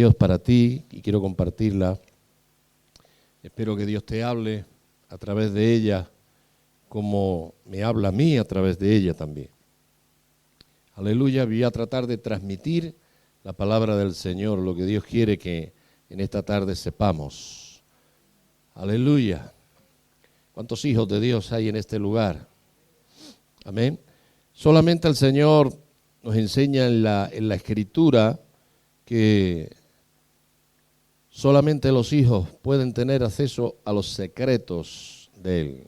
Dios para ti y quiero compartirla. Espero que Dios te hable a través de ella como me habla a mí a través de ella también. Aleluya, voy a tratar de transmitir la palabra del Señor, lo que Dios quiere que en esta tarde sepamos. Aleluya. ¿Cuántos hijos de Dios hay en este lugar? Amén. Solamente el Señor nos enseña en la Escritura que solamente los hijos pueden tener acceso a los secretos de Él.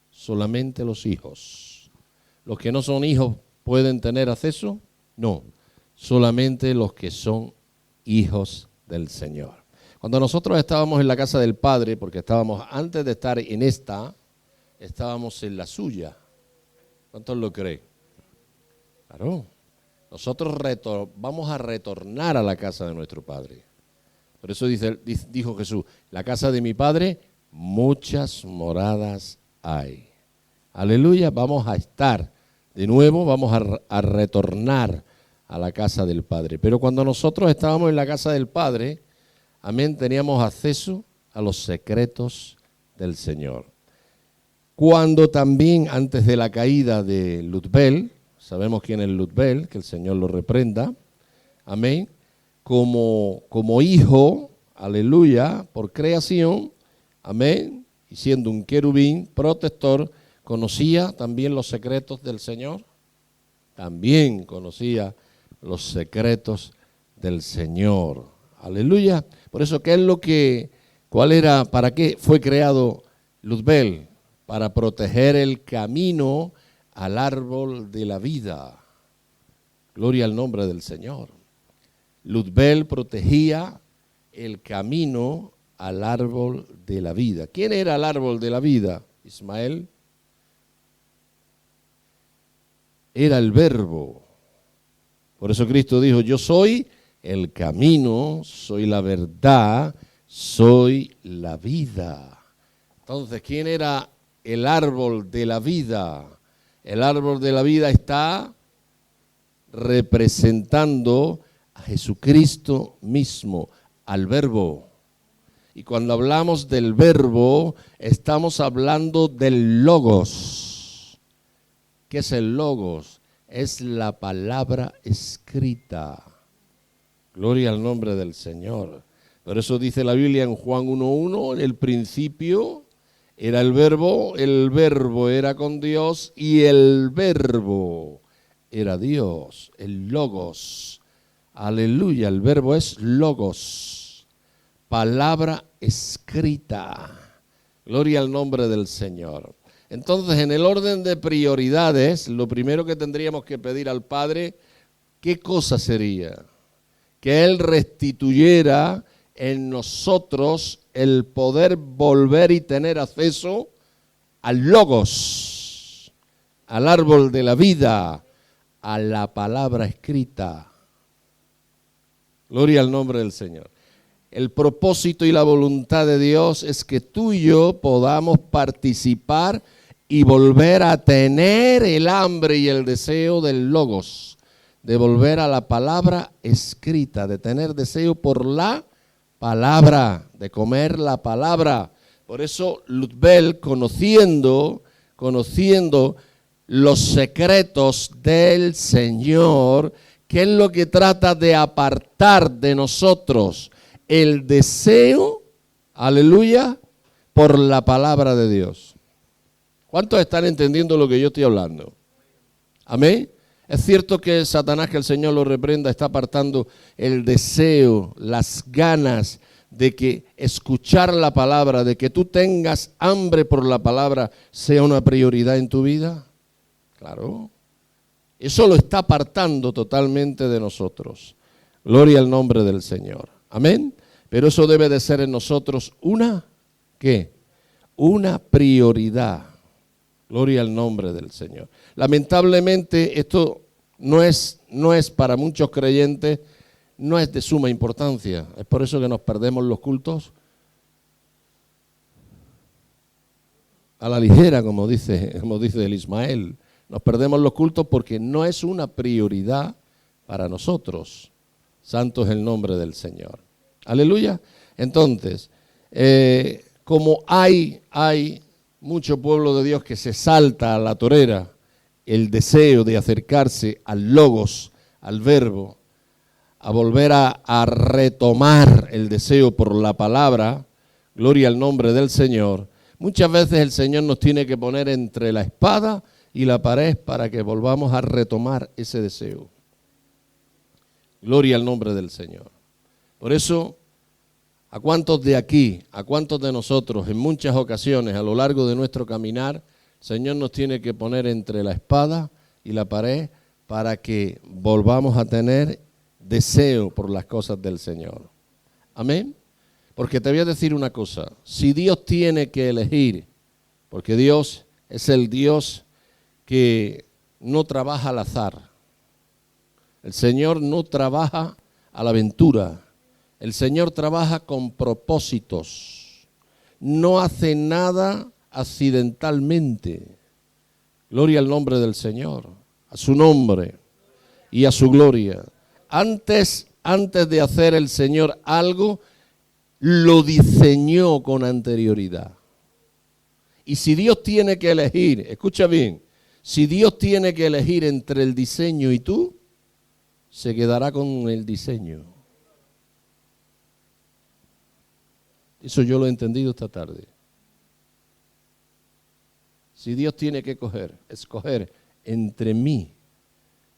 Solamente los hijos. Los que no son hijos pueden tener acceso. No, solamente los que son hijos del Señor. Cuando nosotros estábamos en la casa del Padre, porque estábamos antes de estar en esta, estábamos en la suya. ¿Cuántos lo creen? Claro. Nosotros vamos a retornar a la casa de nuestro Padre. Por eso dijo Jesús, la casa de mi Padre, muchas moradas hay. Aleluya, vamos a estar de nuevo, vamos a retornar a la casa del Padre. Pero cuando nosotros estábamos en la casa del Padre, amén, teníamos acceso a los secretos del Señor. Cuando también antes de la caída de Luzbel, sabemos quién es Luzbel, que el Señor lo reprenda, amén, como hijo, aleluya, por creación, amén, y siendo un querubín protector, conocía también los secretos del Señor, también conocía los secretos del Señor, aleluya. Por eso, para qué fue creado Luzbel? Para proteger el camino al árbol de la vida. Gloria al nombre del Señor. Luzbel protegía el camino al árbol de la vida. ¿Quién era el árbol de la vida? Ismael. Era el Verbo. Por eso Cristo dijo, yo soy el camino, soy la verdad, soy la vida. Entonces, ¿quién era el árbol de la vida? El árbol de la vida está representando a Jesucristo mismo, al Verbo. Y cuando hablamos del Verbo, estamos hablando del Logos. ¿Qué es el Logos? Es la palabra escrita. Gloria al nombre del Señor. Por eso dice la Biblia en Juan 1:1, en el principio era el Verbo era con Dios y el Verbo era Dios, el Logos. Aleluya, el Verbo es Logos, palabra escrita. Gloria al nombre del Señor. Entonces, en el orden de prioridades, lo primero que tendríamos que pedir al Padre, ¿qué cosa sería? Que Él restituyera en nosotros el poder volver y tener acceso al Logos, al árbol de la vida, a la palabra escrita. Gloria al nombre del Señor. El propósito y la voluntad de Dios es que tú y yo podamos participar y volver a tener el hambre y el deseo del Logos, de volver a la palabra escrita, de tener deseo por la palabra, de comer la palabra. Por eso Luzbel, conociendo los secretos del Señor, ¿qué es lo que trata de apartar de nosotros? El deseo, aleluya, por la palabra de Dios. ¿Cuántos están entendiendo lo que yo estoy hablando? Amén. Es cierto que Satanás, que el Señor lo reprenda, está apartando el deseo, las ganas de que escuchar la palabra, de que tú tengas hambre por la palabra, sea una prioridad en tu vida. Claro. Eso lo está apartando totalmente de nosotros. Gloria al nombre del Señor. Amén. Pero eso debe de ser en nosotros ¿qué? Una prioridad. Gloria al nombre del Señor. Lamentablemente esto no es para muchos creyentes, no es de suma importancia. Es por eso que nos perdemos los cultos a la ligera, como dice el Ismael. Nos perdemos los cultos porque no es una prioridad para nosotros. Santo es el nombre del Señor. Aleluya. Entonces, como hay mucho pueblo de Dios que se salta a la torera el deseo de acercarse al logos, al verbo, a volver a retomar el deseo por la palabra, gloria al nombre del Señor. Muchas veces el Señor nos tiene que poner entre la espada y la pared para que volvamos a retomar ese deseo. Gloria al nombre del Señor. Por eso, ¿a cuántos de aquí, a cuántos de nosotros en muchas ocasiones a lo largo de nuestro caminar, el Señor nos tiene que poner entre la espada y la pared para que volvamos a tener deseo por las cosas del Señor? Amén. Porque te voy a decir una cosa, si Dios tiene que elegir, porque Dios es el Dios que no trabaja al azar, el Señor no trabaja a la aventura, el Señor trabaja con propósitos, no hace nada accidentalmente. Gloria al nombre del Señor, a su nombre y a su gloria. Antes de hacer el Señor algo, lo diseñó con anterioridad. Y si Dios tiene que elegir, escucha bien, si Dios tiene que elegir entre el diseño y tú, se quedará con el diseño. Eso yo lo he entendido esta tarde. Si Dios tiene que escoger entre mí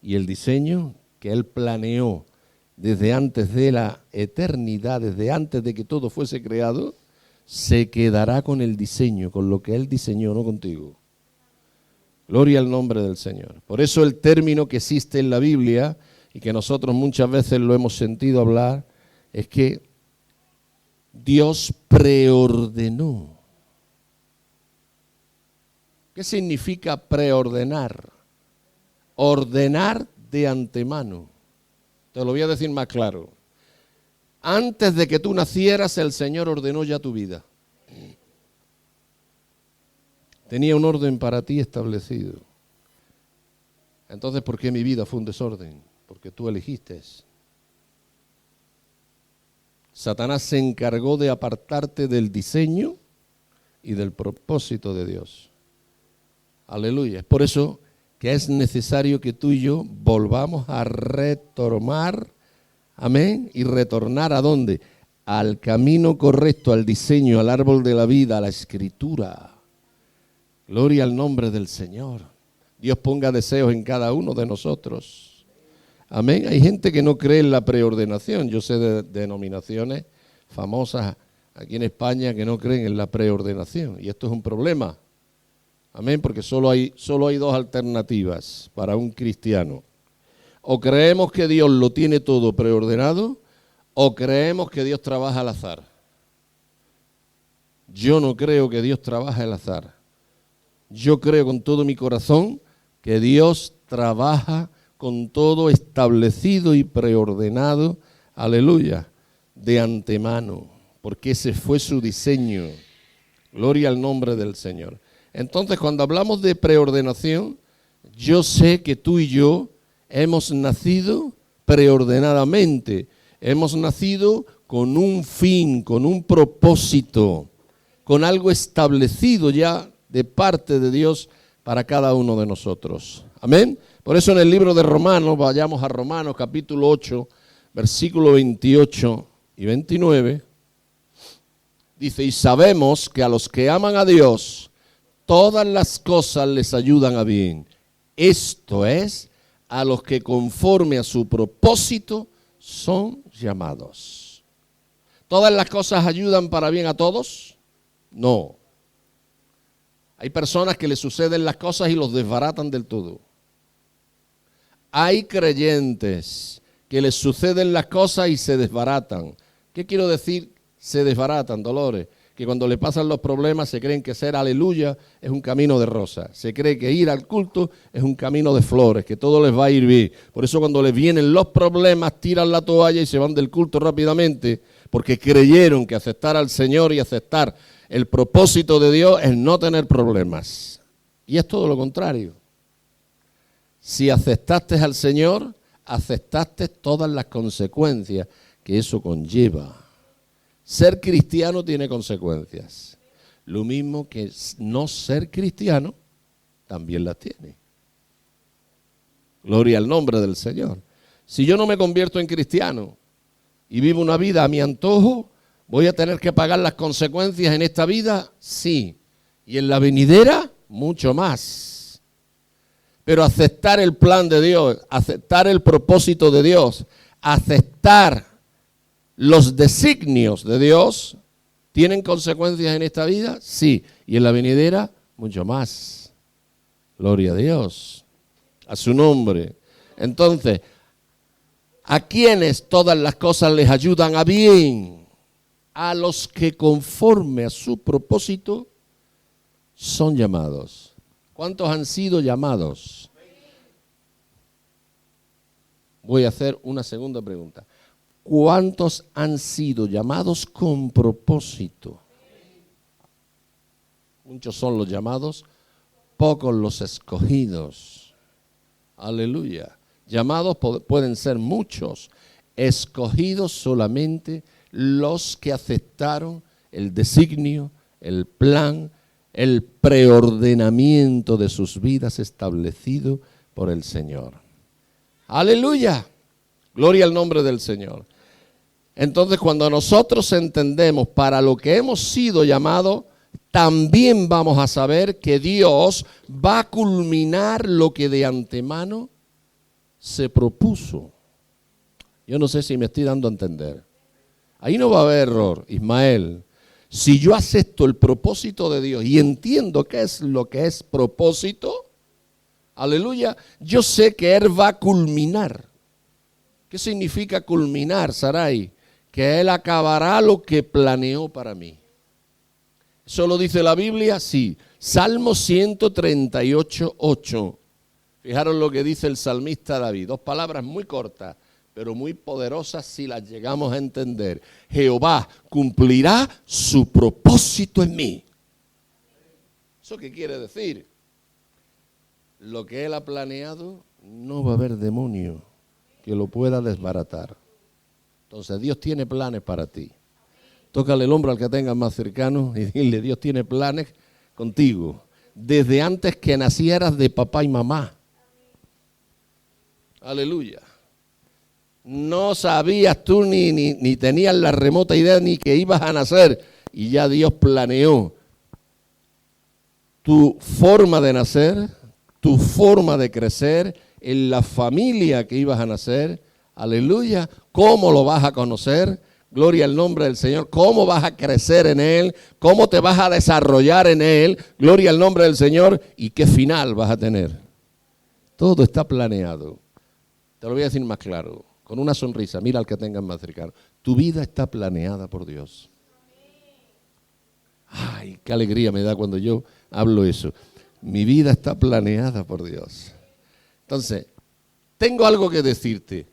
y el diseño que Él planeó desde antes de la eternidad, desde antes de que todo fuese creado, se quedará con el diseño, con lo que Él diseñó, no contigo. Gloria al nombre del Señor. Por eso el término que existe en la Biblia y que nosotros muchas veces lo hemos sentido hablar, es que Dios preordenó. ¿Qué significa preordenar? Ordenar de antemano. Te lo voy a decir más claro. Antes de que tú nacieras, el Señor ordenó ya tu vida. Tenía un orden para ti establecido. Entonces, ¿por qué mi vida fue un desorden? Porque tú elegiste. Satanás se encargó de apartarte del diseño y del propósito de Dios. Aleluya. Es por eso que es necesario que tú y yo volvamos a retomar, amén, y retornar ¿a dónde? Al camino correcto, al diseño, al árbol de la vida, a la escritura. Gloria al nombre del Señor. Dios ponga deseos en cada uno de nosotros. Amén. Hay gente que no cree en la preordenación. Yo sé de denominaciones famosas aquí en España que no creen en la preordenación. Y esto es un problema. Amén. Porque solo hay dos alternativas para un cristiano. O creemos que Dios lo tiene todo preordenado, o creemos que Dios trabaja al azar. Yo no creo que Dios trabaja al azar. Yo creo con todo mi corazón que Dios trabaja con todo establecido y preordenado, aleluya, de antemano, porque ese fue su diseño. Gloria al nombre del Señor. Entonces, cuando hablamos de preordenación, yo sé que tú y yo hemos nacido preordenadamente, hemos nacido con un fin, con un propósito, con algo establecido ya de parte de Dios para cada uno de nosotros. Amén. Por eso en el libro de Romanos, vayamos a Romanos capítulo 8, versículo 28 y 29, dice, y sabemos que a los que aman a Dios, todas las cosas les ayudan a bien. Esto es, a los que conforme a su propósito son llamados. ¿Todas las cosas ayudan para bien a todos? No. Hay personas que les suceden las cosas y los desbaratan del todo. Hay creyentes que les suceden las cosas y se desbaratan. ¿Qué quiero decir? Se desbaratan, Dolores. Que cuando le pasan los problemas se creen que ser aleluya es un camino de rosa. Se cree que ir al culto es un camino de flores, que todo les va a ir bien. Por eso cuando les vienen los problemas tiran la toalla y se van del culto rápidamente, porque creyeron que aceptar al Señor y aceptar el propósito de Dios es no tener problemas. Y es todo lo contrario. Si aceptaste al Señor, aceptaste todas las consecuencias que eso conlleva. Ser cristiano tiene consecuencias. Lo mismo que no ser cristiano también las tiene. Gloria al nombre del Señor. Si yo no me convierto en cristiano y vivo una vida a mi antojo, ¿voy a tener que pagar las consecuencias en esta vida? Sí. Y en la venidera, mucho más. Pero aceptar el plan de Dios, aceptar el propósito de Dios, aceptar los designios de Dios, ¿tienen consecuencias en esta vida? Sí. Y en la venidera, mucho más. Gloria a Dios. A su nombre. Entonces, ¿a quiénes todas las cosas les ayudan a bien? A los que conforme a su propósito son llamados. ¿Cuántos han sido llamados? Voy a hacer una segunda pregunta. ¿Cuántos han sido llamados con propósito? Muchos son los llamados, pocos los escogidos. Aleluya. Llamados pueden ser muchos, escogidos solamente los que aceptaron el designio, el plan, el preordenamiento de sus vidas establecido por el Señor. Aleluya. Gloria al nombre del Señor. Entonces, cuando nosotros entendemos para lo que hemos sido llamados, también vamos a saber que Dios va a culminar lo que de antemano se propuso. Yo no sé si me estoy dando a entender. Ahí no va a haber error, Ismael. Si yo acepto el propósito de Dios y entiendo qué es lo que es propósito, aleluya, yo sé que Él va a culminar. ¿Qué significa culminar, Sarai? Que Él acabará lo que planeó para mí. ¿Eso lo dice la Biblia? Sí. Salmo 138, 8. Fijaros lo que dice el salmista David. Dos palabras muy cortas, pero muy poderosas si las llegamos a entender. Jehová cumplirá su propósito en mí. ¿Eso qué quiere decir? Lo que Él ha planeado, no va a haber demonio que lo pueda desbaratar. Entonces Dios tiene planes para ti. Tócale el hombro al que tengas más cercano y dile, Dios tiene planes contigo. Desde antes que nacieras de papá y mamá. Aleluya. No sabías tú ni tenías la remota idea ni que ibas a nacer. Y ya Dios planeó tu forma de nacer, tu forma de crecer, en la familia que ibas a nacer. Aleluya. ¿Cómo lo vas a conocer? Gloria al nombre del Señor. ¿Cómo vas a crecer en Él? ¿Cómo te vas a desarrollar en Él? Gloria al nombre del Señor. ¿Y qué final vas a tener? Todo está planeado. Te lo voy a decir más claro. Con una sonrisa. Mira al que tengas más cercano. Tu vida está planeada por Dios. Ay, qué alegría me da cuando yo hablo eso. Mi vida está planeada por Dios. Entonces, tengo algo que decirte.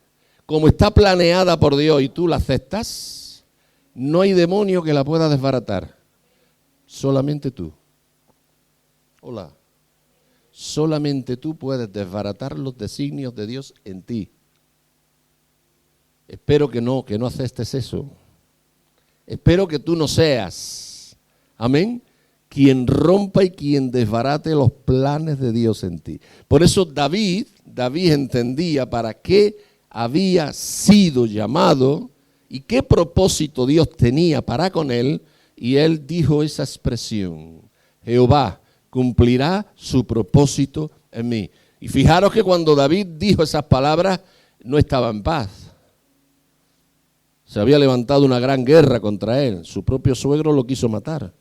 Como está planeada por Dios y tú la aceptas, no hay demonio que la pueda desbaratar. Solamente tú. Hola. Solamente tú puedes desbaratar los designios de Dios en ti. Espero que no aceptes eso. Espero que tú no seas, amén, quien rompa y quien desbarate los planes de Dios en ti. Por eso David entendía para qué había sido llamado y qué propósito Dios tenía para con él, y él dijo esa expresión: Jehová cumplirá su propósito en mí. Y fijaros que cuando David dijo esas palabras, no estaba en paz. Se había levantado una gran guerra contra él. Su propio suegro lo quiso matar.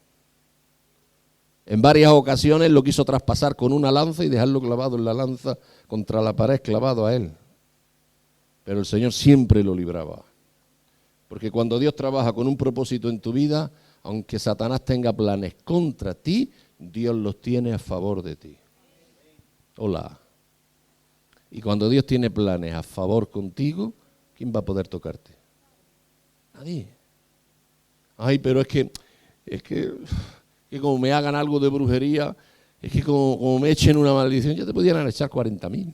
En varias ocasiones lo quiso traspasar con una lanza y dejarlo clavado en la lanza contra la pared, clavado a él. Pero el Señor siempre lo libraba. Porque cuando Dios trabaja con un propósito en tu vida, aunque Satanás tenga planes contra ti, Dios los tiene a favor de ti. Hola. Y cuando Dios tiene planes a favor contigo, ¿quién va a poder tocarte? Nadie. Ay, pero es que como me hagan algo de brujería, es que como me echen una maldición, ya te pudieran echar 40,000.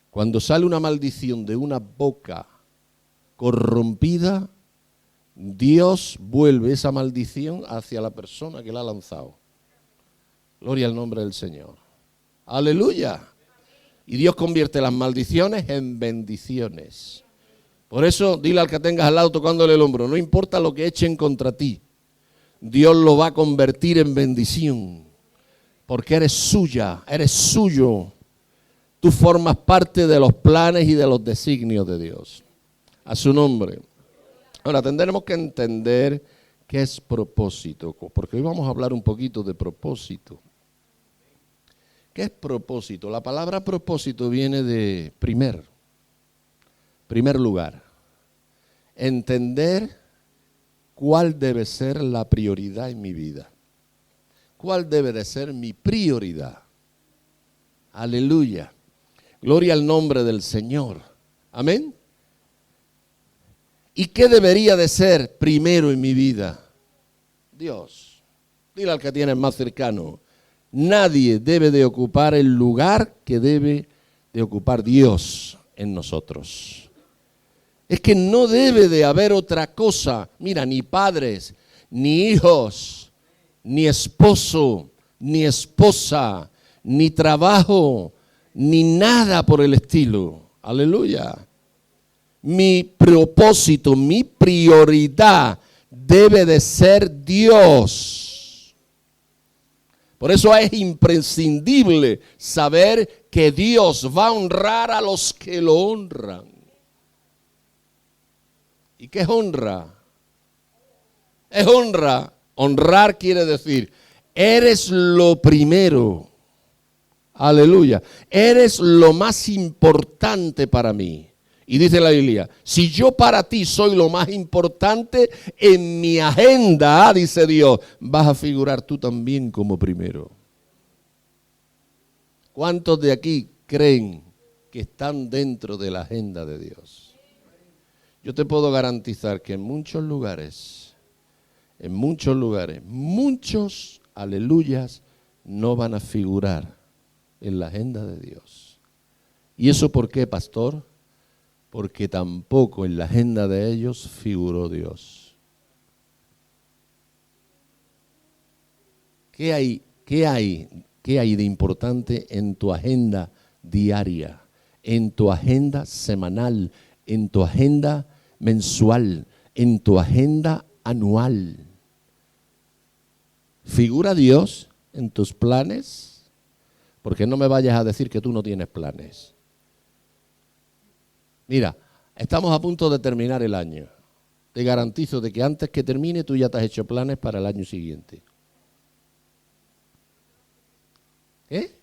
Cuando sale una maldición de una boca corrompida, Dios vuelve esa maldición hacia la persona que la ha lanzado. Gloria al nombre del Señor. Aleluya. Y Dios convierte las maldiciones en bendiciones. Por eso, dile al que tengas al lado tocándole el hombro, no importa lo que echen contra ti, Dios lo va a convertir en bendición. Porque eres suya, eres suyo. Tú formas parte de los planes y de los designios de Dios. A su nombre. Ahora, tendremos que entender qué es propósito, porque hoy vamos a hablar un poquito de propósito. ¿Qué es propósito? La palabra propósito viene de primer lugar. Entender cuál debe ser la prioridad en mi vida. ¿Cuál debe de ser mi prioridad? Aleluya. Gloria al nombre del Señor. Amén. ¿Y qué debería de ser primero en mi vida? Dios. Dile al que tienes más cercano. Nadie debe de ocupar el lugar que debe de ocupar Dios en nosotros. Es que no debe de haber otra cosa. Mira, ni padres, ni hijos, ni esposo, ni esposa, ni trabajo, ni nada por el estilo. Aleluya. Mi propósito, mi prioridad debe de ser Dios. Por eso es imprescindible saber que Dios va a honrar a los que lo honran. ¿Y qué es honra? Es honra. Honrar quiere decir, eres lo primero. Aleluya. Eres lo más importante para mí. Y dice la Biblia, si yo para ti soy lo más importante en mi agenda, dice Dios, vas a figurar tú también como primero. ¿Cuántos de aquí creen que están dentro de la agenda de Dios? Yo te puedo garantizar que en muchos lugares, muchos aleluyas no van a figurar en la agenda de Dios. ¿Y eso por qué, pastor? Porque tampoco en la agenda de ellos figuró Dios. ¿Qué hay de importante en tu agenda diaria, en tu agenda semanal, en tu agenda mensual, en tu agenda anual? ¿Figura Dios en tus planes? Porque no me vayas a decir que tú no tienes planes. Mira, estamos a punto de terminar el año. Te garantizo de que antes que termine tú ya te has hecho planes para el año siguiente. ¿Eh?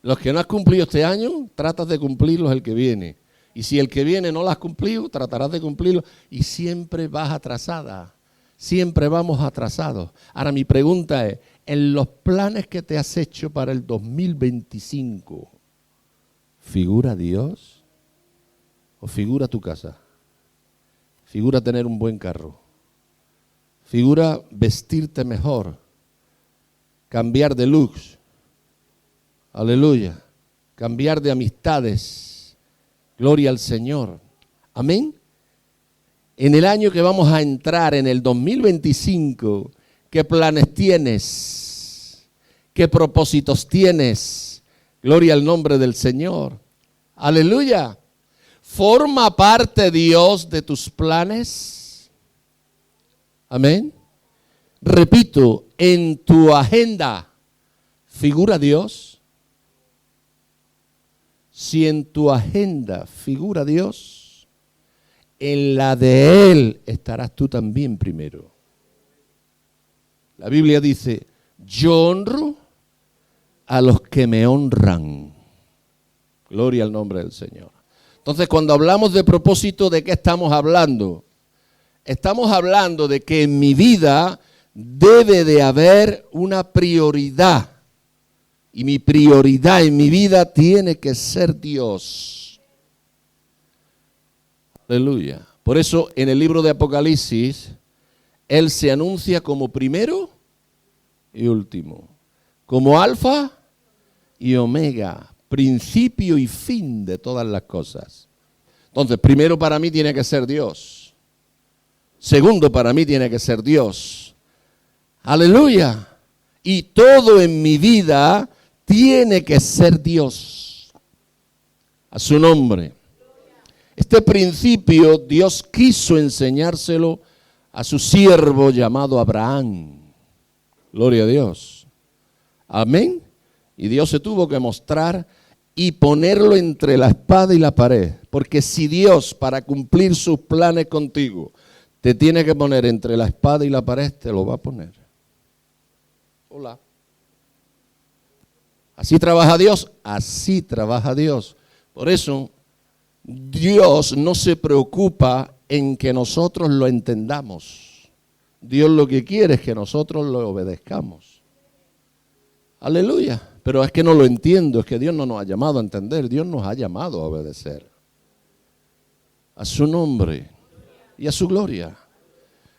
Los que no has cumplido este año, tratas de cumplirlos el que viene. Y si el que viene no lo has cumplido, tratarás de cumplirlo. Y siempre vas atrasada. Siempre vamos atrasados. Ahora mi pregunta es, en los planes que te has hecho para el 2025, ¿figura Dios? ¿O figura tu casa? ¿Figura tener un buen carro? ¿Figura vestirte mejor? ¿Cambiar de looks? Aleluya. Cambiar de amistades. Gloria al Señor. Amén. En el año que vamos a entrar, en el 2025, ¿qué planes tienes? ¿Qué propósitos tienes? Gloria al nombre del Señor. Aleluya. ¿Forma parte Dios de tus planes? Amén. Repito, en tu agenda, ¿figura Dios? Si en tu agenda figura Dios, en la de Él estarás tú también primero. La Biblia dice, yo honro a los que me honran. Gloria al nombre del Señor. Entonces, cuando hablamos de propósito, ¿de qué estamos hablando? Estamos hablando de que en mi vida debe de haber una prioridad. Y mi prioridad en mi vida tiene que ser Dios. Aleluya. Por eso, en el libro de Apocalipsis, Él se anuncia como primero y último. Como alfa y omega. Principio y fin de todas las cosas. Entonces, primero para mí tiene que ser Dios. Segundo, para mí tiene que ser Dios. Aleluya. Y todo en mi vida tiene que ser Dios. A su nombre. Este principio Dios quiso enseñárselo a su siervo llamado Abraham. Gloria a Dios. Amén. Y Dios se tuvo que mostrar y ponerlo entre la espada y la pared. Porque si Dios, para cumplir sus planes contigo, te tiene que poner entre la espada y la pared, te lo va a poner. Hola. Así trabaja Dios, así trabaja Dios. Por eso, Dios no se preocupa en que nosotros lo entendamos. Dios lo que quiere es que nosotros lo obedezcamos. Aleluya. Pero es que no lo entiendo, es que Dios no nos ha llamado a entender, Dios nos ha llamado a obedecer. A su nombre y a su gloria.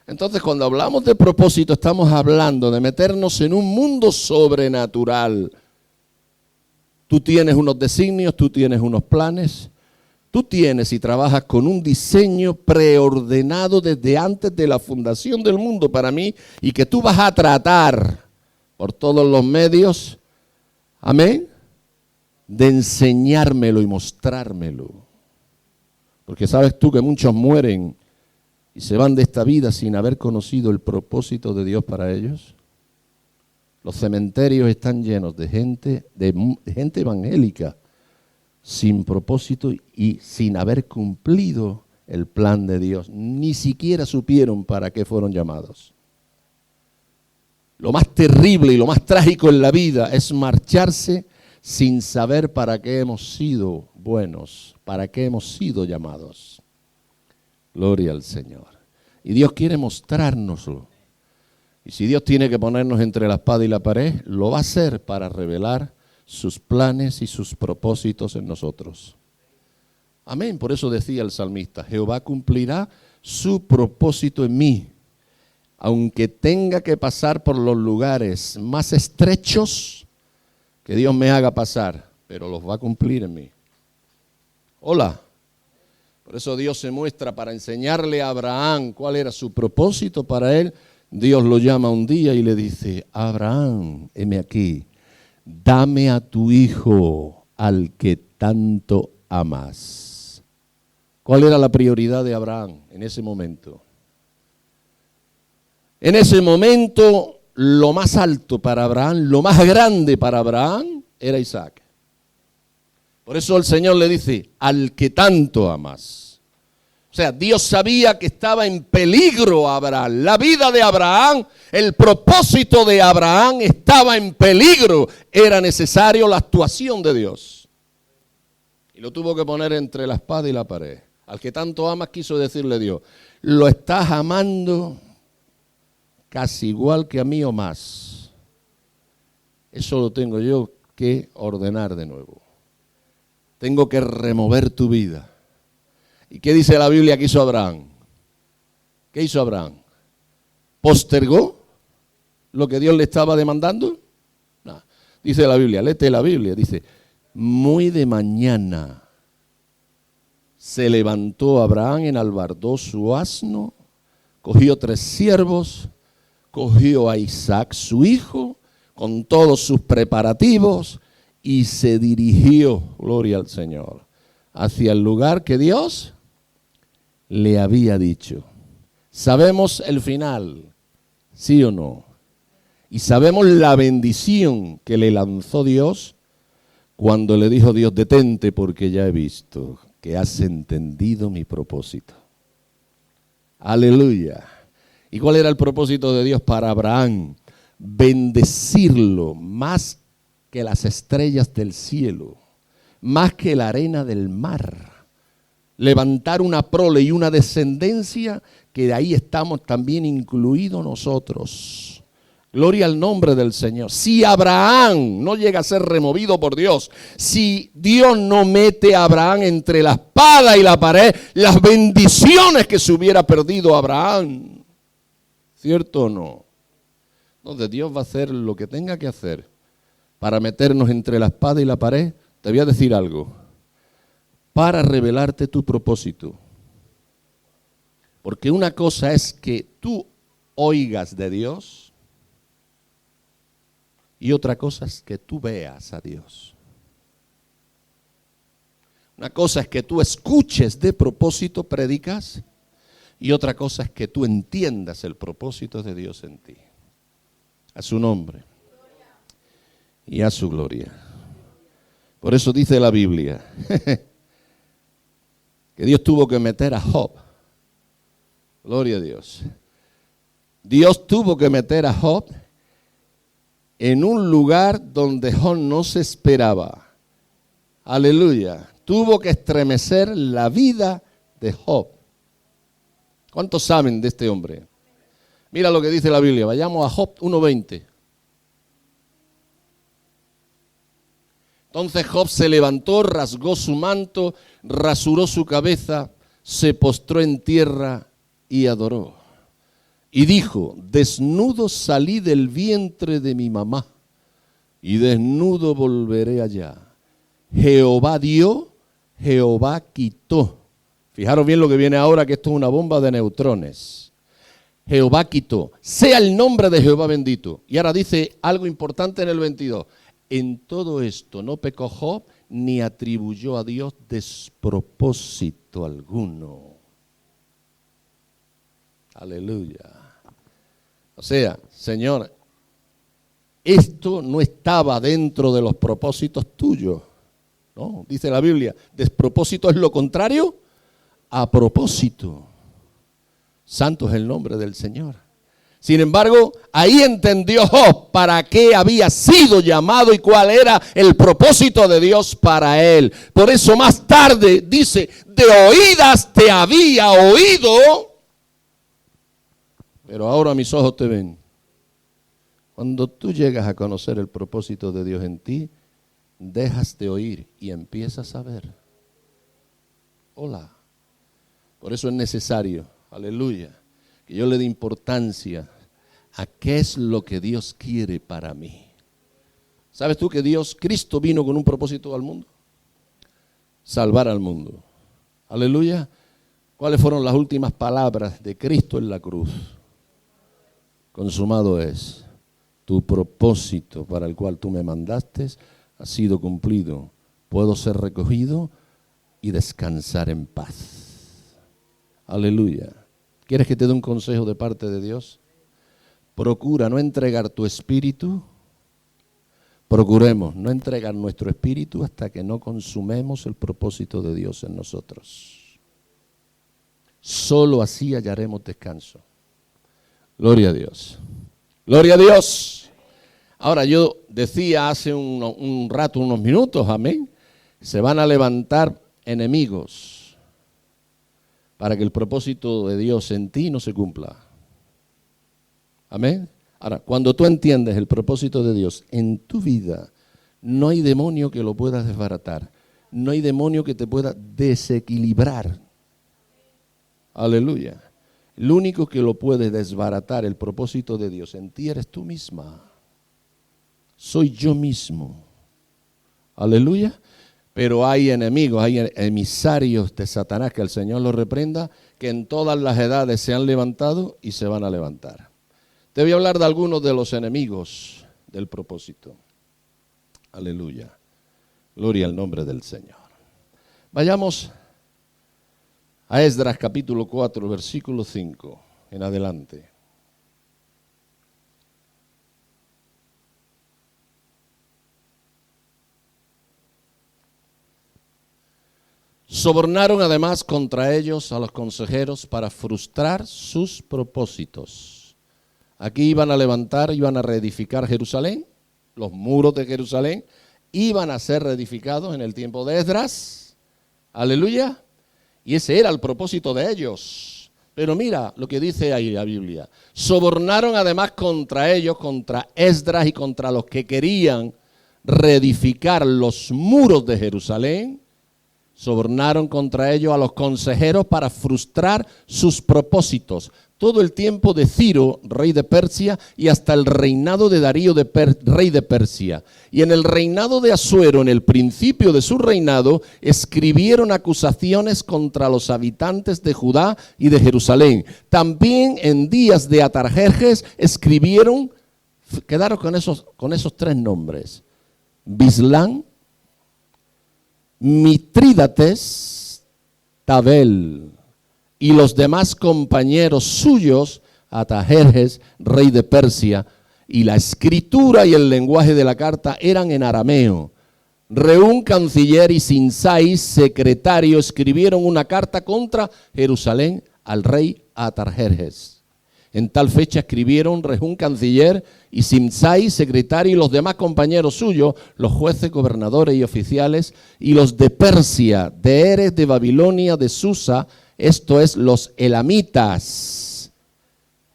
Entonces, cuando hablamos de propósito, estamos hablando de meternos en un mundo sobrenatural. Tú tienes unos designios, tú tienes unos planes, tú tienes y trabajas con un diseño preordenado desde antes de la fundación del mundo para mí y que tú vas a tratar por todos los medios, amén, de enseñármelo y mostrármelo. Porque sabes tú que muchos mueren y se van de esta vida sin haber conocido el propósito de Dios para ellos. Los cementerios están llenos de gente evangélica sin propósito y sin haber cumplido el plan de Dios. Ni siquiera supieron para qué fueron llamados. Lo más terrible y lo más trágico en la vida es marcharse sin saber para qué hemos sido buenos, para qué hemos sido llamados. Gloria al Señor. Y Dios quiere mostrárnoslo. Y si Dios tiene que ponernos entre la espada y la pared, lo va a hacer para revelar sus planes y sus propósitos en nosotros. Amén. Por eso decía el salmista, Jehová cumplirá su propósito en mí. Aunque tenga que pasar por los lugares más estrechos que Dios me haga pasar, pero los va a cumplir en mí. Hola. Por eso Dios se muestra para enseñarle a Abraham cuál era su propósito para él. Dios lo llama un día y le dice, Abraham, heme aquí, dame a tu hijo al que tanto amas. ¿Cuál era la prioridad de Abraham en ese momento? En ese momento, lo más alto para Abraham, lo más grande para Abraham, era Isaac. Por eso el Señor le dice, al que tanto amas. O sea, Dios sabía que estaba en peligro Abraham. La vida de Abraham, el propósito de Abraham estaba en peligro. Era necesario la actuación de Dios. Y lo tuvo que poner entre la espada y la pared. Al que tanto amas, quiso decirle Dios, lo estás amando casi igual que a mí o más. Eso lo tengo yo que ordenar de nuevo. Tengo que remover tu vida. ¿Y qué dice la Biblia que hizo Abraham? ¿Qué hizo Abraham? ¿Postergó lo que Dios le estaba demandando? No. Dice la Biblia, léete la Biblia, dice, muy de mañana se levantó Abraham, enalbardó su asno, cogió 3 siervos, cogió a Isaac su hijo, con todos sus preparativos, y se dirigió, gloria al Señor, hacia el lugar que Dios le había dicho. Sabemos el final, ¿sí o no? Y sabemos la bendición que le lanzó Dios cuando le dijo Dios, detente porque ya he visto que has entendido mi propósito. Aleluya. ¿Y cuál era el propósito de Dios para Abraham? Bendecirlo más que las estrellas del cielo, más que la arena del mar. Levantar una prole y una descendencia que de ahí estamos también incluidos nosotros. Gloria al nombre del Señor. Si Abraham no llega a ser removido por Dios, si Dios no mete a Abraham entre la espada y la pared, las bendiciones que se hubiera perdido Abraham. ¿Cierto o no? Entonces Dios va a hacer lo que tenga que hacer para meternos entre la espada y la pared. Te voy a decir algo. Para revelarte tu propósito. Porque una cosa es que tú oigas de Dios y otra cosa es que tú veas a Dios. Una cosa es que tú escuches de propósito, predicas, y otra cosa es que tú entiendas el propósito de Dios en ti. A su nombre y a su gloria. Por eso dice la Biblia que Dios tuvo que meter a Job. Gloria a Dios. Dios tuvo que meter a Job en un lugar donde Job no se esperaba. Aleluya. Tuvo que estremecer la vida de Job. ¿Cuántos saben de este hombre? Mira lo que dice la Biblia. Vayamos a Job 1:20. Entonces Job se levantó, rasgó su manto, rasuró su cabeza, se postró en tierra y adoró. Y dijo: desnudo salí del vientre de mi mamá, y desnudo volveré allá. Jehová dio, Jehová quitó. Fijaros bien lo que viene ahora, que esto es una bomba de neutrones. Jehová quitó. Sea el nombre de Jehová bendito. Y ahora dice algo importante en el 22. En todo esto no pecó Job, ni atribuyó a Dios despropósito alguno. Aleluya. O sea, Señor, esto no estaba dentro de los propósitos tuyos. No, dice la Biblia, despropósito es lo contrario a propósito. Santo es el nombre del Señor. Sin embargo, ahí entendió Job para qué había sido llamado y cuál era el propósito de Dios para él. Por eso más tarde dice, de oídas te había oído, pero ahora mis ojos te ven. Cuando tú llegas a conocer el propósito de Dios en ti, dejas de oír y empiezas a ver. Hola. Por eso es necesario, aleluya, que yo le dé importancia a qué es lo que Dios quiere para mí. ¿Sabes tú que Cristo vino con un propósito al mundo? Salvar al mundo. Aleluya. ¿Cuáles fueron las últimas palabras de Cristo en la cruz? Consumado es. Tu propósito para el cual tú me mandaste ha sido cumplido. Puedo ser recogido y descansar en paz. Aleluya. ¿Quieres que te dé un consejo de parte de Dios? Procura no entregar tu espíritu. Procuremos no entregar nuestro espíritu hasta que no consumemos el propósito de Dios en nosotros. Solo así hallaremos descanso. Gloria a Dios. Gloria a Dios. Ahora yo decía hace un rato, unos minutos, amén. Se van a levantar enemigos para que el propósito de Dios en ti no se cumpla. Amén. Ahora, cuando tú entiendes el propósito de Dios en tu vida, no hay demonio que lo pueda desbaratar. No hay demonio que te pueda desequilibrar. Aleluya. El único que lo puede desbaratar el propósito de Dios en ti eres tú misma. Soy yo mismo. Aleluya. Pero hay enemigos, hay emisarios de Satanás, que el Señor los reprenda, que en todas las edades se han levantado y se van a levantar. Te voy a hablar de algunos de los enemigos del propósito. Aleluya. Gloria al nombre del Señor. Vayamos a Esdras capítulo 4, versículo 5 en adelante. Sobornaron además contra ellos a los consejeros para frustrar sus propósitos. Aquí iban a levantar, iban a reedificar Jerusalén, los muros de Jerusalén iban a ser reedificados en el tiempo de Esdras. Aleluya. Y ese era el propósito de ellos. Pero mira lo que dice ahí la Biblia. Sobornaron además contra ellos, contra Esdras y contra los que querían reedificar los muros de Jerusalén. Sobornaron contra ellos a los consejeros para frustrar sus propósitos, todo el tiempo de Ciro, rey de Persia, y hasta el reinado de Darío, rey de Persia. Y en el reinado de Asuero, en el principio de su reinado, escribieron acusaciones contra los habitantes de Judá y de Jerusalén. También en días de Atarjerjes escribieron, quedaron con esos tres nombres: Bislán, Mitrídates, Tabel, y los demás compañeros suyos, Atajerjes, rey de Persia, y la escritura y el lenguaje de la carta eran en arameo. Reún, canciller, y Simsai, secretario, escribieron una carta contra Jerusalén al rey Atarjerjes. En tal fecha escribieron Reún, canciller, y Simsai, secretario, y los demás compañeros suyos, los jueces, gobernadores y oficiales, y los de Persia, de Eres, de Babilonia, de Susa, esto es, los elamitas,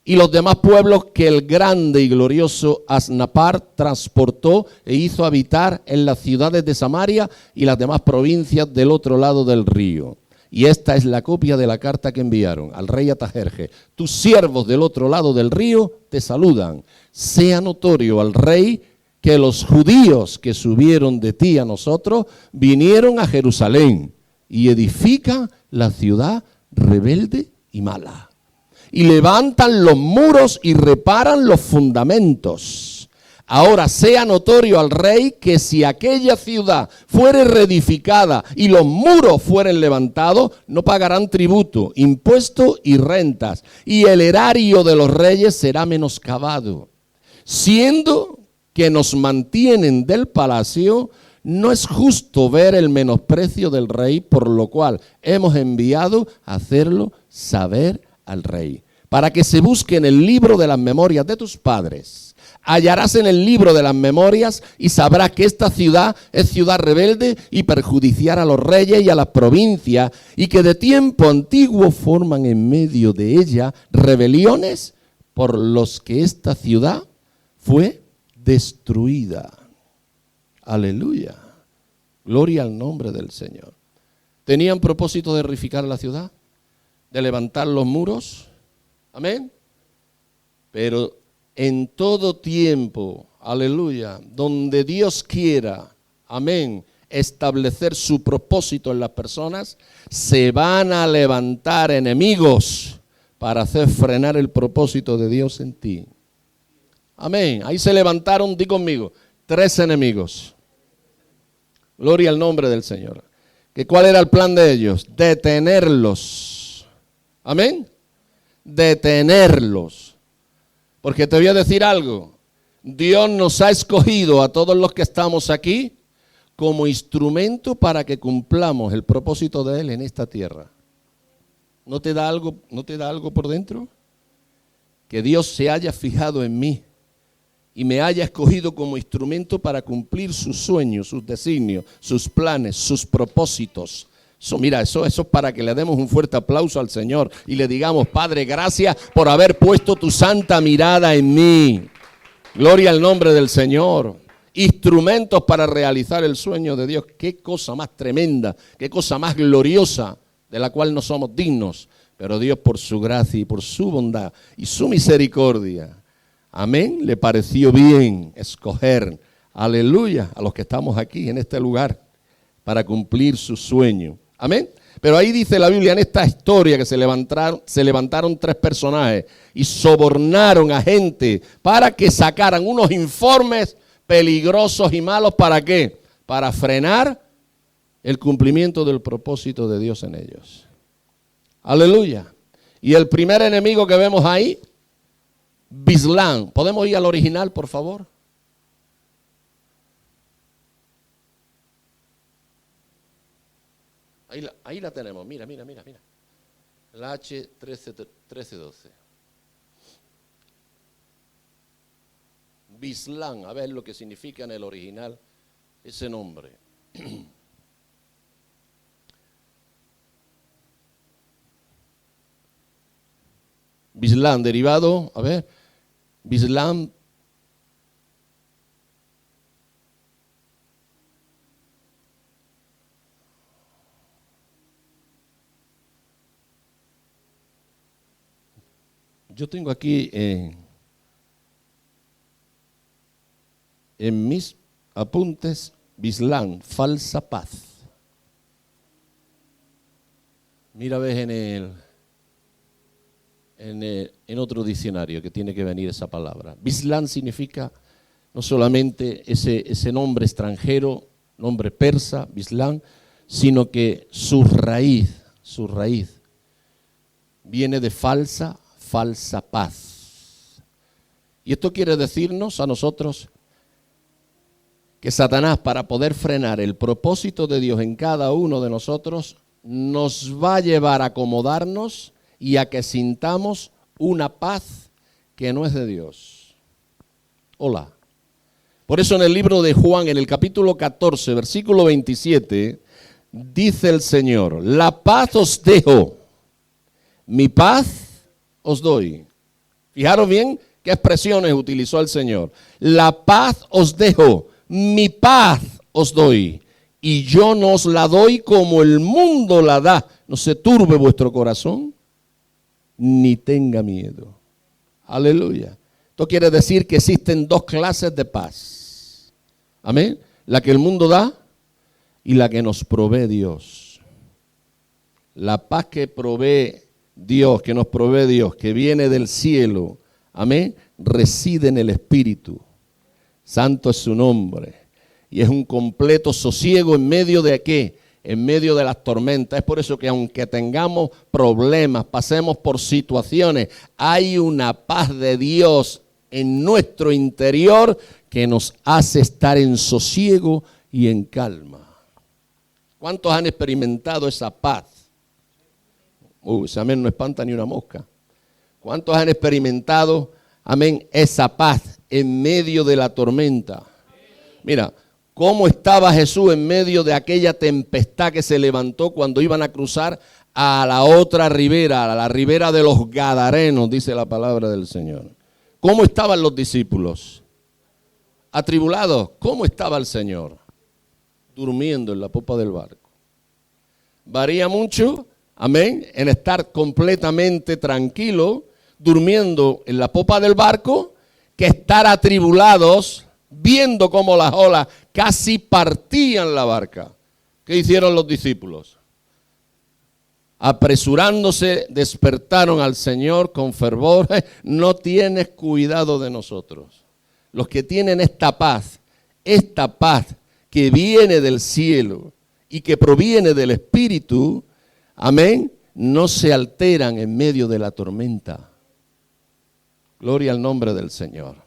y los demás pueblos que el grande y glorioso Asnapar transportó e hizo habitar en las ciudades de Samaria y las demás provincias del otro lado del río. Y esta es la copia de la carta que enviaron al rey Atajerjes. Tus siervos del otro lado del río te saludan. Sea notorio al rey que los judíos que subieron de ti a nosotros vinieron a Jerusalén y edifican la ciudad rebelde y mala. Y levantan los muros y reparan los fundamentos. Ahora sea notorio al rey que si aquella ciudad fuere reedificada y los muros fueren levantados, no pagarán tributo, impuesto y rentas, y el erario de los reyes será menoscabado. Siendo que nos mantienen del palacio, no es justo ver el menosprecio del rey, por lo cual hemos enviado a hacerlo saber al rey, para que se busque en el libro de las memorias de tus padres. Hallarás en el libro de las memorias y sabrás que esta ciudad es ciudad rebelde y perjudiciar a los reyes y a las provincias, y que de tiempo antiguo forman en medio de ella rebeliones por los que esta ciudad fue destruida. Aleluya. Gloria al nombre del Señor. ¿Tenían propósito de reedificar la ciudad? ¿De levantar los muros? Amén. Pero en todo tiempo, aleluya, donde Dios quiera, amén, establecer su propósito en las personas, se van a levantar enemigos para hacer frenar el propósito de Dios en ti. Amén. Ahí se levantaron, di conmigo, 3 enemigos. Gloria al nombre del Señor. ¿Cuál era el plan de ellos? Detenerlos. Amén. Detenerlos. Porque te voy a decir algo, Dios nos ha escogido a todos los que estamos aquí como instrumento para que cumplamos el propósito de Él en esta tierra. ¿No te da algo por dentro? Que Dios se haya fijado en mí y me haya escogido como instrumento para cumplir sus sueños, sus designios, sus planes, sus propósitos. Eso es para que le demos un fuerte aplauso al Señor y le digamos: Padre, gracias por haber puesto tu santa mirada en mí. Gloria al nombre del Señor. Instrumentos para realizar el sueño de Dios. Qué cosa más tremenda, qué cosa más gloriosa, de la cual no somos dignos. Pero Dios, por su gracia y por su bondad y su misericordia, amén, le pareció bien escoger, aleluya, a los que estamos aquí en este lugar para cumplir su sueño. Amén. Pero ahí dice la Biblia, en esta historia, que se levantaron 3 personajes y sobornaron a gente para que sacaran unos informes peligrosos y malos. ¿Para qué? Para frenar el cumplimiento del propósito de Dios en ellos. Aleluya. Y el primer enemigo que vemos ahí, Bislán. ¿Podemos ir al original, por favor? Ahí la tenemos, mira. La H1312. Bislán, a ver lo que significa en el original ese nombre. Bislán, derivado, a ver, Bislán. Yo tengo aquí en mis apuntes Bislán, falsa paz. Mira, ves en otro diccionario que tiene que venir esa palabra. Bislán significa no solamente ese nombre extranjero, nombre persa, Bislán, sino que su raíz viene de falsa paz. Y esto quiere decirnos a nosotros que Satanás, para poder frenar el propósito de Dios en cada uno de nosotros, nos va a llevar a acomodarnos y a que sintamos una paz que no es de Dios. Hola. Por eso en el libro de Juan, en el capítulo 14, versículo 27, dice el Señor: la paz os dejo, mi paz os doy. Fijaros bien qué expresiones utilizó el Señor. La paz os dejo, mi paz os doy. Y yo no os la doy como el mundo la da. No se turbe vuestro corazón, ni tenga miedo. Aleluya. Esto quiere decir que existen dos clases de paz. Amén. La que el mundo da y la que nos provee Dios. La paz que provee Dios, que nos provee Dios, que viene del cielo, amén, reside en el Espíritu. Santo es su nombre. Y es un completo sosiego en medio de ¿qué? En medio de las tormentas. Es por eso que aunque tengamos problemas, pasemos por situaciones, hay una paz de Dios en nuestro interior que nos hace estar en sosiego y en calma. ¿Cuántos han experimentado esa paz? Ese amén no espanta ni una mosca. ¿Cuántos han experimentado, amén, esa paz en medio de la tormenta? Mira, cómo estaba Jesús en medio de aquella tempestad que se levantó cuando iban a cruzar a la otra ribera, a la ribera de los Gadarenos, dice la palabra del Señor. ¿Cómo estaban los discípulos? Atribulados. ¿Cómo estaba el Señor? Durmiendo en la popa del barco. Varía mucho, amén, en estar completamente tranquilo, durmiendo en la popa del barco, que estar atribulados, viendo cómo las olas casi partían la barca. ¿Qué hicieron los discípulos? Apresurándose, despertaron al Señor con fervor. No tienes cuidado de nosotros. Los que tienen esta paz que viene del cielo y que proviene del Espíritu, amén, no se alteran en medio de la tormenta. Gloria al nombre del Señor.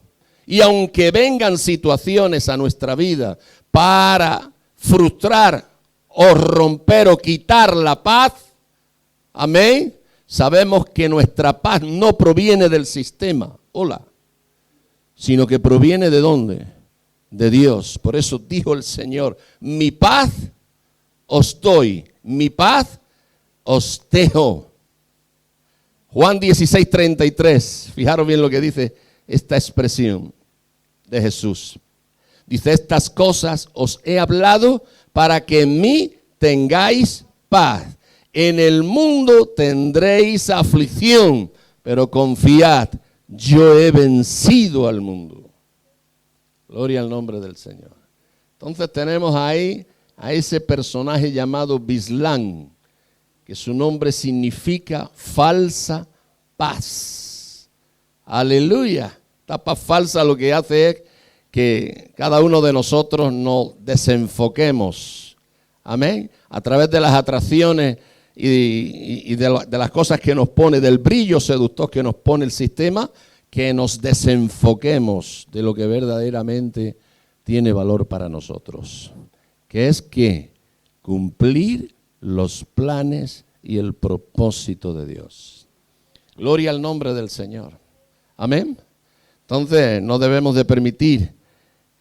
Y aunque vengan situaciones a nuestra vida para frustrar o romper o quitar la paz, amén, sabemos que nuestra paz no proviene del sistema, sino que proviene ¿de dónde? De Dios. Por eso dijo el Señor: mi paz os doy, mi paz os dejo. Juan 16:33, fijaros bien lo que dice esta expresión de Jesús. Dice: estas cosas os he hablado para que en mí tengáis paz. En el mundo tendréis aflicción, pero confiad, yo he vencido al mundo. Gloria al nombre del Señor. Entonces tenemos ahí a ese personaje llamado Bislán, que su nombre significa falsa paz. Aleluya. Esta paz falsa lo que hace es que cada uno de nosotros nos desenfoquemos. Amén. A través de las atracciones y de las cosas que nos pone, del brillo seductor que nos pone el sistema, que nos desenfoquemos de lo que verdaderamente tiene valor para nosotros. Que es que cumplir los planes y el propósito de Dios. Gloria al nombre del Señor. Amén. Entonces no debemos de permitir,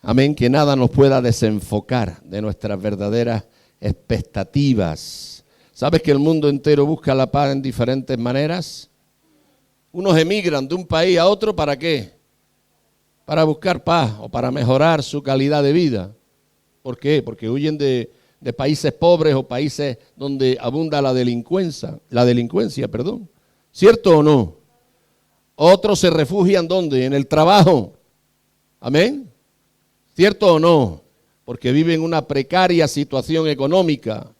amén, que nada nos pueda desenfocar de nuestras verdaderas expectativas. ¿Sabes que el mundo entero busca la paz en diferentes maneras? Unos emigran de un país a otro, ¿para qué? Para buscar paz o para mejorar su calidad de vida. ¿Por qué? Porque huyen de países pobres o países donde abunda la delincuencia, ¿cierto o no? Otros se refugian ¿dónde? En el trabajo. Amén. ¿Cierto o no? Porque viven una precaria situación económica.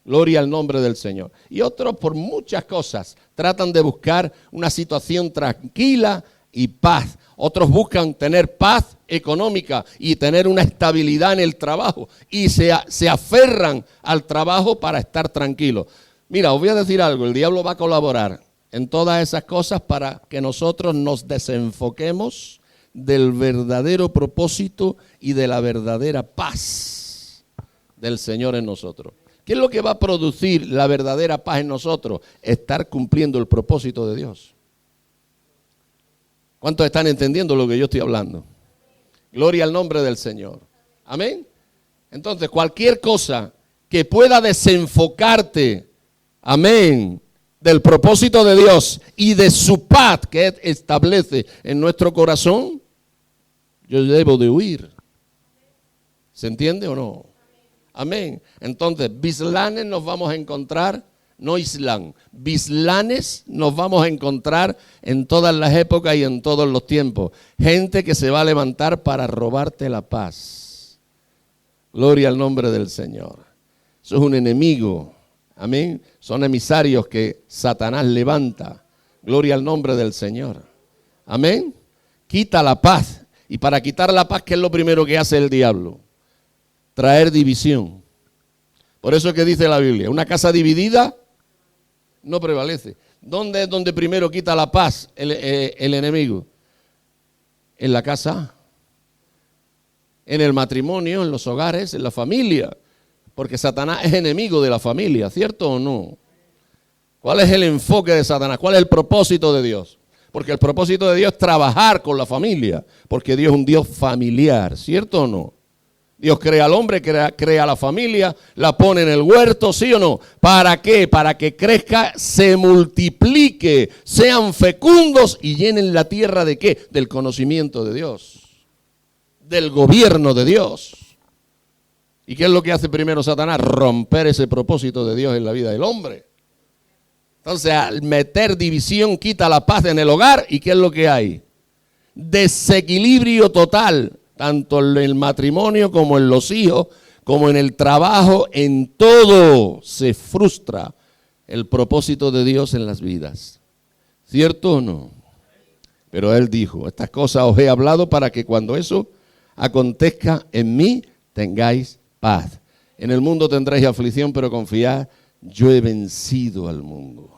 Gloria al nombre del Señor. Y otros por muchas cosas tratan de buscar una situación tranquila y paz. Otros buscan tener paz económica y tener una estabilidad en el trabajo. Y se aferran al trabajo para estar tranquilos. Mira, os voy a decir algo. El diablo va a colaborar en todas esas cosas para que nosotros nos desenfoquemos del verdadero propósito y de la verdadera paz del Señor en nosotros. ¿Qué es lo que va a producir la verdadera paz en nosotros? Estar cumpliendo el propósito de Dios. ¿Cuántos están entendiendo lo que yo estoy hablando? Gloria al nombre del Señor. Amén. Entonces, cualquier cosa que pueda desenfocarte, amén, del propósito de Dios y de su paz que establece en nuestro corazón, yo debo de huir. ¿Se entiende o no? Amén. Entonces, bislanes nos vamos a encontrar, no Islam, bislanes nos vamos a encontrar en todas las épocas y en todos los tiempos. Gente que se va a levantar para robarte la paz. Gloria al nombre del Señor. Eso es un enemigo. Amén. Son emisarios que Satanás levanta. Gloria al nombre del Señor. Amén. Quita la paz. Y para quitar la paz, ¿qué es lo primero que hace el diablo? Traer división. Por eso es que dice la Biblia, una casa dividida no prevalece. ¿Dónde es donde primero quita la paz el enemigo? En la casa, en el matrimonio, en los hogares, en la familia. Porque Satanás es enemigo de la familia, ¿cierto o no? ¿Cuál es el enfoque de Satanás? ¿Cuál es el propósito de Dios? Porque el propósito de Dios es trabajar con la familia. Porque Dios es un Dios familiar, ¿cierto o no? Dios crea al hombre, crea a la familia, la pone en el huerto, ¿sí o no? ¿Para qué? Para que crezca, se multiplique, sean fecundos y llenen la tierra ¿de qué? Del conocimiento de Dios, del gobierno de Dios. ¿Y qué es lo que hace primero Satanás? Romper ese propósito de Dios en la vida del hombre. Entonces, al meter división, quita la paz en el hogar. ¿Y qué es lo que hay? Desequilibrio total. Tanto en el matrimonio como en los hijos, como en el trabajo, en todo se frustra el propósito de Dios en las vidas. ¿Cierto o no? Pero Él dijo, estas cosas os he hablado para que cuando eso acontezca en mí, tengáis paz. En el mundo tendréis aflicción, pero confiad, yo he vencido al mundo.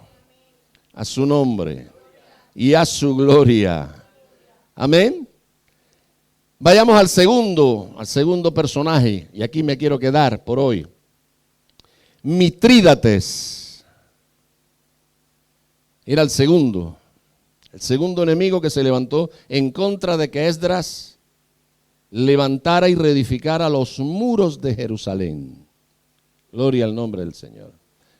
A su nombre y a su gloria. Amén. Vayamos al segundo personaje, y aquí me quiero quedar por hoy. Mitrídates. Era el segundo enemigo que se levantó en contra de que Esdras levantara y reedificara los muros de Jerusalén. Gloria al nombre del Señor.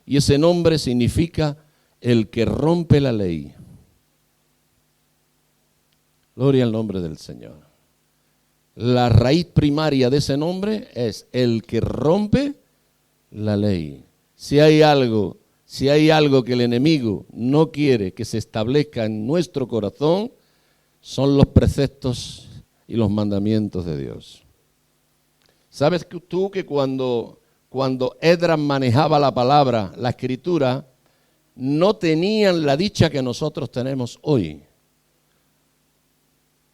Y ese nombre significa el que rompe la ley. Gloria al nombre del Señor. La raíz primaria de ese nombre es el que rompe la ley. Si hay algo que el enemigo no quiere que se establezca en nuestro corazón, son los preceptos y los mandamientos de Dios. ¿Sabes tú que cuando Esdras manejaba la palabra, la escritura, no tenían la dicha que nosotros tenemos hoy?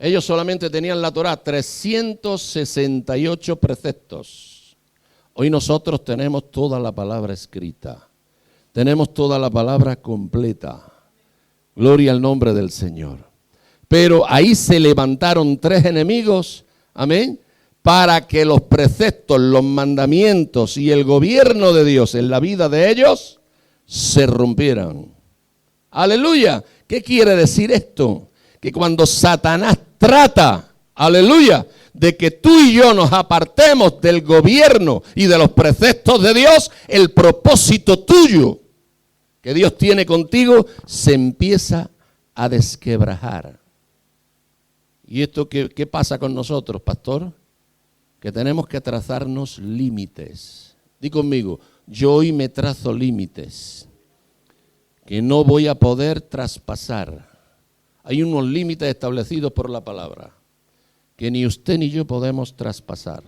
Ellos solamente tenían la Torá, 368 preceptos. Hoy nosotros tenemos toda la palabra escrita. Tenemos toda la palabra completa. Gloria al nombre del Señor. Pero ahí se levantaron tres enemigos, amén, para que los preceptos, los mandamientos y el gobierno de Dios en la vida de ellos se rompieran. Aleluya. ¿Qué quiere decir esto? Que cuando Satanás trata, aleluya, de que tú y yo nos apartemos del gobierno y de los preceptos de Dios, el propósito tuyo que Dios tiene contigo se empieza a desquebrajar. ¿Y esto qué pasa con nosotros, pastor? Que tenemos que trazarnos límites. Di conmigo, yo hoy me trazo límites que no voy a poder traspasar. Hay unos límites establecidos por la palabra que ni usted ni yo podemos traspasar.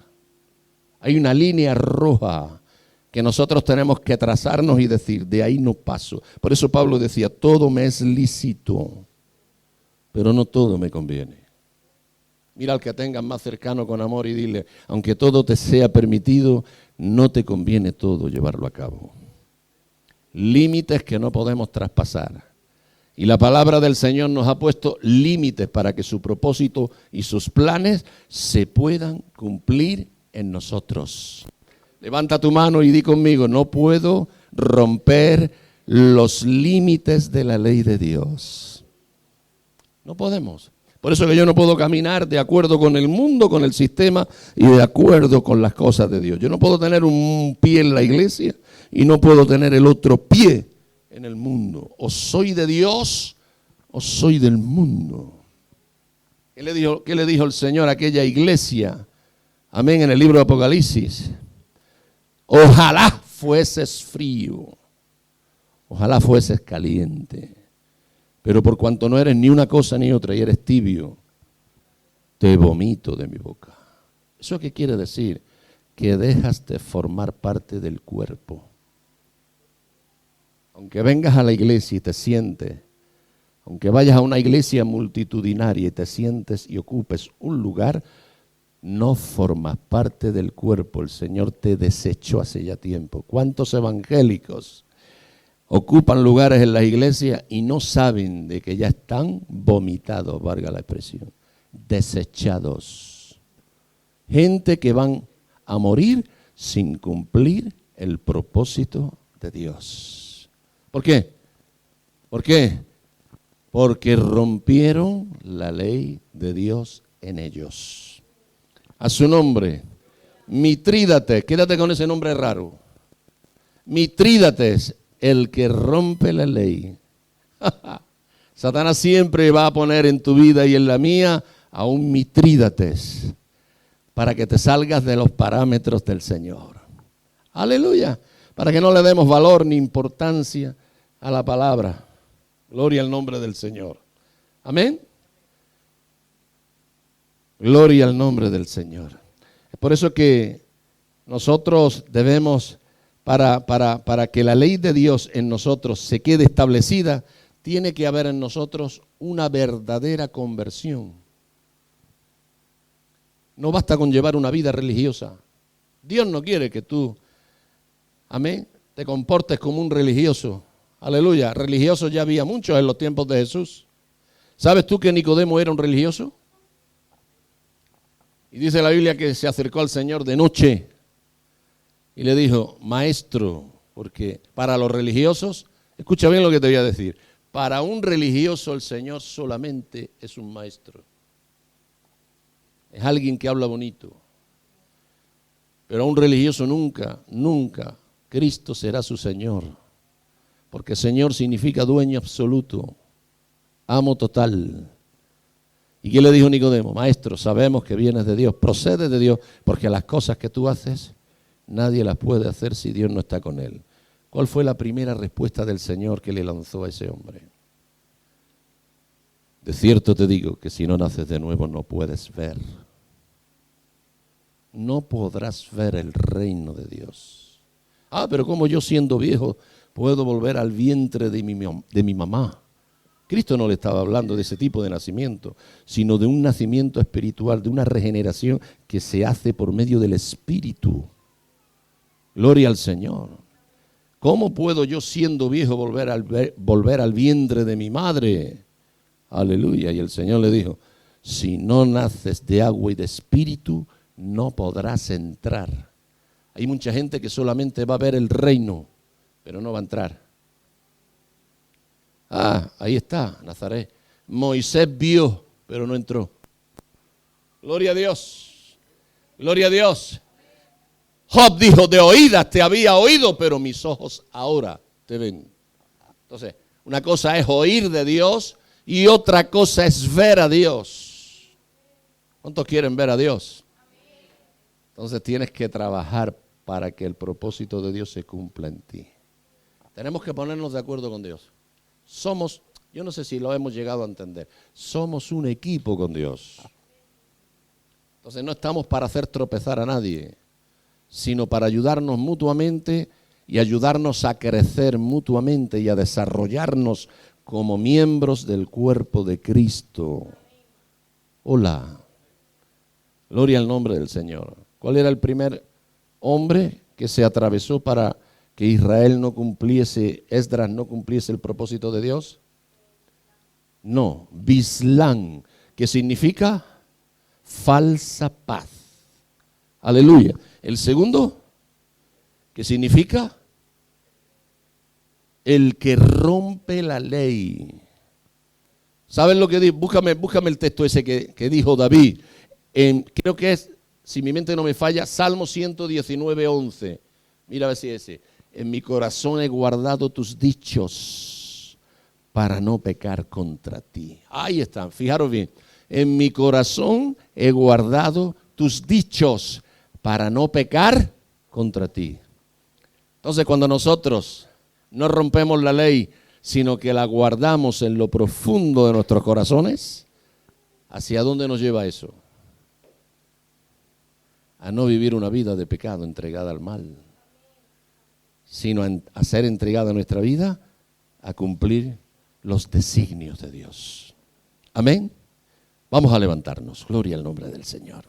Hay una línea roja que nosotros tenemos que trazarnos y decir, de ahí no paso. Por eso Pablo decía, todo me es lícito, pero no todo me conviene. Mira al que tengas más cercano con amor y dile, aunque todo te sea permitido, no te conviene todo llevarlo a cabo. Límites que no podemos traspasar. Y la palabra del Señor nos ha puesto límites para que su propósito y sus planes se puedan cumplir en nosotros. Levanta tu mano y di conmigo, no puedo romper los límites de la ley de Dios. No podemos. Por eso que yo no puedo caminar de acuerdo con el mundo, con el sistema y de acuerdo con las cosas de Dios. Yo no puedo tener un pie en la iglesia y no puedo tener el otro pie en el mundo. O soy de Dios o soy del mundo. ¿Qué le dijo el Señor a aquella iglesia? Amén, en el libro de Apocalipsis. Ojalá fueses frío, ojalá fueses caliente, pero por cuanto no eres ni una cosa ni otra y eres tibio, te vomito de mi boca. ¿Eso qué quiere decir? Que dejas de formar parte del cuerpo. Aunque vengas a la iglesia y te sientes, aunque vayas a una iglesia multitudinaria y te sientes y ocupes un lugar, no formas parte del cuerpo. El Señor te desechó hace ya tiempo. ¿Cuántos evangélicos ocupan lugares en las iglesias y no saben de que ya están vomitados, valga la expresión, desechados? Gente que van a morir sin cumplir el propósito de Dios. ¿Por qué? ¿Por qué? Porque rompieron la ley de Dios en ellos. A su nombre, Mitrídates, quédate con ese nombre raro. Mitrídates, el que rompe la ley. Satanás siempre va a poner en tu vida y en la mía a un Mitrídates para que te salgas de los parámetros del Señor. Aleluya. Para que no le demos valor ni importancia a la palabra. Gloria al nombre del Señor. Amén. Gloria al nombre del Señor. Es por eso que nosotros debemos, para que la ley de Dios en nosotros se quede establecida, tiene que haber en nosotros una verdadera conversión. No basta con llevar una vida religiosa. Dios no quiere que tú, amén, te comportes como un religioso. Aleluya. Religiosos ya había muchos en los tiempos de Jesús. ¿Sabes tú que Nicodemo era un religioso? Y dice la Biblia que se acercó al Señor de noche y le dijo, maestro, porque para los religiosos, escucha bien lo que te voy a decir, para un religioso el Señor solamente es un maestro. Es alguien que habla bonito. Pero a un religioso nunca Cristo será su Señor. Porque Señor significa dueño absoluto, amo total. ¿Y qué le dijo Nicodemo? Maestro, sabemos que vienes de Dios, procedes de Dios, porque las cosas que tú haces, nadie las puede hacer si Dios no está con él. ¿Cuál fue la primera respuesta del Señor que le lanzó a ese hombre? De cierto te digo que si no naces de nuevo no puedes ver. No podrás ver el reino de Dios. Ah, pero como yo siendo viejo puedo volver al vientre de mi mamá. Cristo no le estaba hablando de ese tipo de nacimiento, sino de un nacimiento espiritual, de una regeneración que se hace por medio del Espíritu. Gloria al Señor. ¿Cómo puedo yo siendo viejo volver al vientre de mi madre? Aleluya. Y el Señor le dijo, si no naces de agua y de espíritu, no podrás entrar. Hay mucha gente que solamente va a ver el reino, pero no va a entrar. Ah, ahí está, Nazaret. Moisés vio, pero no entró. Gloria a Dios. Gloria a Dios. Job dijo, de oídas te había oído, pero mis ojos ahora te ven. Entonces, una cosa es oír de Dios y otra cosa es ver a Dios. ¿Cuántos quieren ver a Dios? Entonces tienes que trabajar para que el propósito de Dios se cumpla en ti. Tenemos que ponernos de acuerdo con Dios. Somos Yo no sé si lo hemos llegado a entender. Somos un equipo con Dios. Entonces no estamos para hacer tropezar a nadie, sino para ayudarnos mutuamente y ayudarnos a crecer mutuamente y a desarrollarnos como miembros del cuerpo de Cristo. Hola. Gloria al nombre del Señor. ¿Cuál era el primer hombre que se atravesó para que Israel no cumpliese, Esdras no cumpliese el propósito de Dios? No, Bislán, que significa falsa paz. Aleluya. El segundo, que significa el que rompe la ley. ¿Saben lo que dice? Búscame el texto ese que dijo David. Creo que es, si mi mente no me falla, Salmo 119, 11. Mira a ver si es ese. En mi corazón he guardado tus dichos para no pecar contra ti. Ahí están, fijaros bien. En mi corazón he guardado tus dichos para no pecar contra ti. Entonces, cuando nosotros no rompemos la ley, sino que la guardamos en lo profundo de nuestros corazones, ¿hacia dónde nos lleva eso? A no vivir una vida de pecado entregada al mal, sino a ser entregada nuestra vida a cumplir los designios de Dios. Amén. Vamos a levantarnos. Gloria al nombre del Señor.